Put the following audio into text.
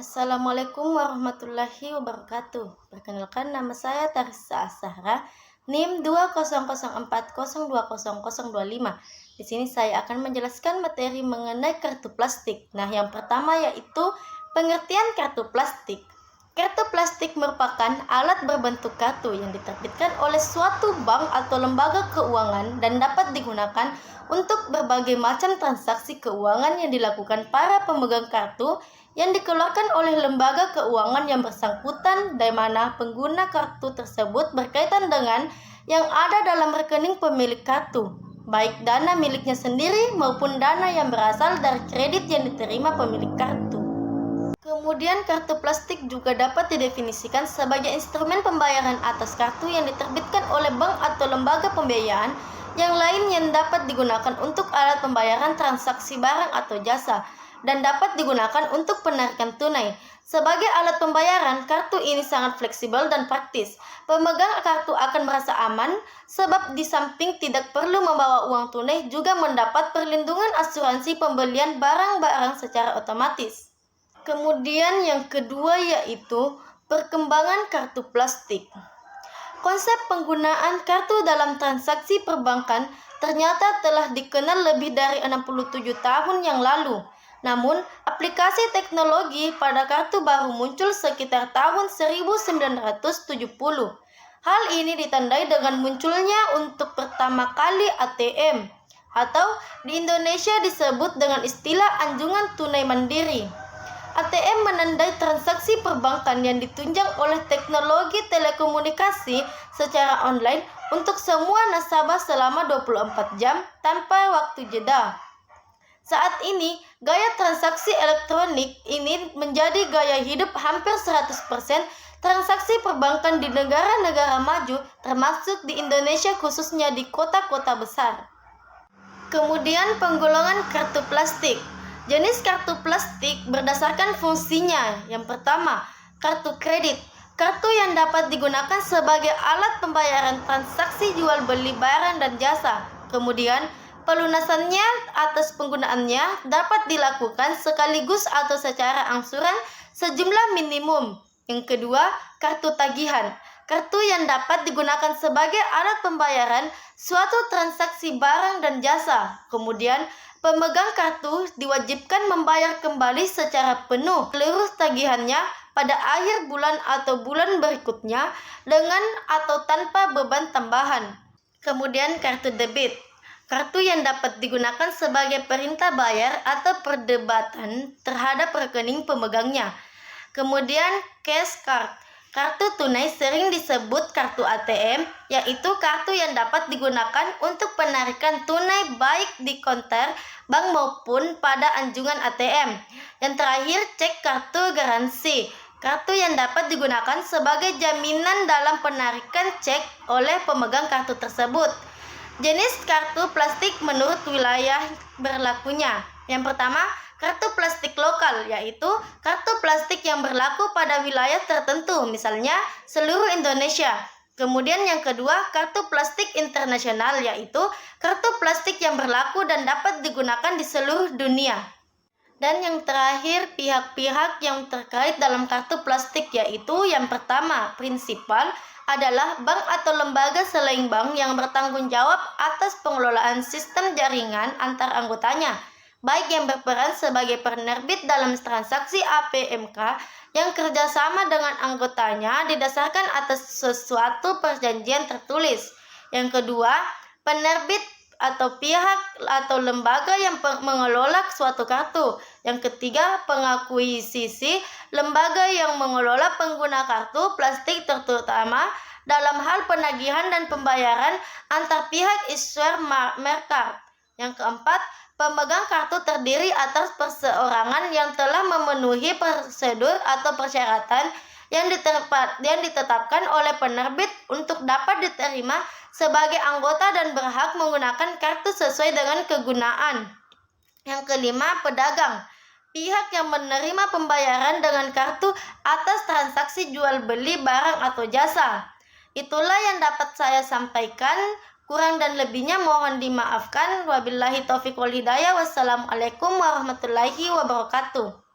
Assalamualaikum warahmatullahi wabarakatuh. Perkenalkan, nama saya Tarisa Asahra, NIM 204020025. Di sini saya akan menjelaskan materi mengenai kartu plastik. Nah, yang pertama yaitu pengertian kartu plastik. Kartu plastik merupakan alat berbentuk kartu yang diterbitkan oleh suatu bank atau lembaga keuangan dan dapat digunakan untuk berbagai macam transaksi keuangan yang dilakukan para pemegang kartu yang dikeluarkan oleh lembaga keuangan yang bersangkutan, di mana pengguna kartu tersebut berkaitan dengan yang ada dalam rekening pemilik kartu, baik dana miliknya sendiri maupun dana yang berasal dari kredit yang diterima pemilik kartu. Kemudian kartu plastik juga dapat didefinisikan sebagai instrumen pembayaran atas kartu yang diterbitkan oleh bank atau lembaga pembiayaan yang lain yang dapat digunakan untuk alat pembayaran transaksi barang atau jasa dan dapat digunakan untuk penarikan tunai. Sebagai alat pembayaran, kartu ini sangat fleksibel dan praktis. Pemegang kartu akan merasa aman sebab di samping tidak perlu membawa uang tunai juga mendapat perlindungan asuransi pembelian barang-barang secara otomatis. Kemudian yang kedua yaitu perkembangan kartu plastik. Konsep penggunaan kartu dalam transaksi perbankan ternyata telah dikenal lebih dari 67 tahun yang lalu. Namun, aplikasi teknologi pada kartu baru muncul sekitar tahun 1970. Hal ini ditandai dengan munculnya untuk pertama kali ATM, atau di Indonesia disebut dengan istilah anjungan tunai mandiri. ATM menandai transaksi perbankan yang ditunjang oleh teknologi telekomunikasi secara online untuk semua nasabah selama 24 jam tanpa waktu jeda. Saat ini, gaya transaksi elektronik ini menjadi gaya hidup hampir 100% transaksi perbankan di negara-negara maju, termasuk di Indonesia khususnya di kota-kota besar. Kemudian penggolongan kartu plastik. Jenis kartu plastik berdasarkan fungsinya. Yang pertama, kartu kredit. Kartu yang dapat digunakan sebagai alat pembayaran transaksi jual beli barang dan jasa. Kemudian, pelunasannya atas penggunaannya dapat dilakukan sekaligus atau secara angsuran sejumlah minimum. Yang kedua, kartu tagihan. Kartu yang dapat digunakan sebagai alat pembayaran suatu transaksi barang dan jasa. Kemudian, pemegang kartu diwajibkan membayar kembali secara penuh seluruh tagihannya pada akhir bulan atau bulan berikutnya dengan atau tanpa beban tambahan. Kemudian kartu debit. Kartu yang dapat digunakan sebagai perintah bayar atau perdebatan terhadap rekening pemegangnya. Kemudian cash card. Kartu tunai sering disebut kartu ATM, yaitu kartu yang dapat digunakan untuk penarikan tunai baik di konter bank maupun pada anjungan ATM. Yang terakhir, cek kartu garansi. Kartu yang dapat digunakan sebagai jaminan dalam penarikan cek oleh pemegang kartu tersebut. Jenis kartu plastik menurut wilayah berlakunya. Yang pertama, kartu plastik lokal, yaitu kartu plastik yang berlaku pada wilayah tertentu, misalnya seluruh Indonesia. Kemudian yang kedua, kartu plastik internasional, yaitu kartu plastik yang berlaku dan dapat digunakan di seluruh dunia. Dan yang terakhir, pihak-pihak yang terkait dalam kartu plastik, yaitu yang pertama, prinsipal adalah bank atau lembaga selain bank yang bertanggung jawab atas pengelolaan sistem jaringan antar anggotanya, baik yang berperan sebagai penerbit dalam transaksi APMK yang kerjasama dengan anggotanya didasarkan atas sesuatu perjanjian tertulis. Yang kedua, penerbit atau pihak atau lembaga yang mengelola suatu kartu. Yang ketiga, pengakuisisi lembaga yang mengelola pengguna kartu plastik terutama dalam hal penagihan dan pembayaran antar pihak issuer merchant. Yang keempat, pemegang kartu terdiri atas perseorangan yang telah memenuhi prosedur atau persyaratan yang ditetapkan oleh penerbit untuk dapat diterima sebagai anggota dan berhak menggunakan kartu sesuai dengan kegunaan. Yang kelima, pedagang. Pihak yang menerima pembayaran dengan kartu atas transaksi jual beli barang atau jasa. Itulah yang dapat saya sampaikan. Kurang dan lebihnya mohon dimaafkan. Wabillahi taufiq wal hidayah. Wassalamualaikum warahmatullahi wabarakatuh.